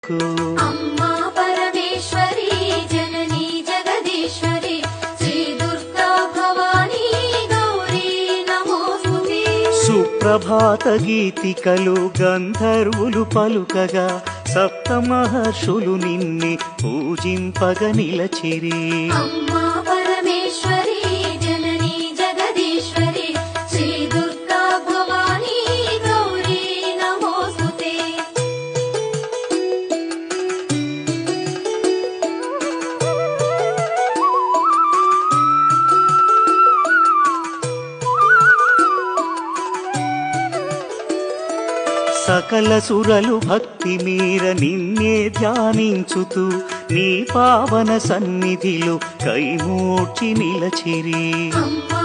అమ్మా పరమేశ్వరి జననీ జగదీశ్వరి శ్రీ దుర్గా భవానీ గౌరీ నమోస్తుతే. సుప్రభాత గీతికలు గంధర్వులు పలుకగా సప్త మహర్షులు నిన్నే పూజింపగ నిలచిరి. అమ్మా పరమేశ్వరి జననీ జగదీశ్వరి శ్రీ దుర్గా భవానీ గౌరీ నమోస్తుతే. సకల సురలు భక్తి మీర నిన్నే ధ్యానించుతూ నీ పావన సన్నిధిలో కైమూర్చి నిలచిరి. అమ్మా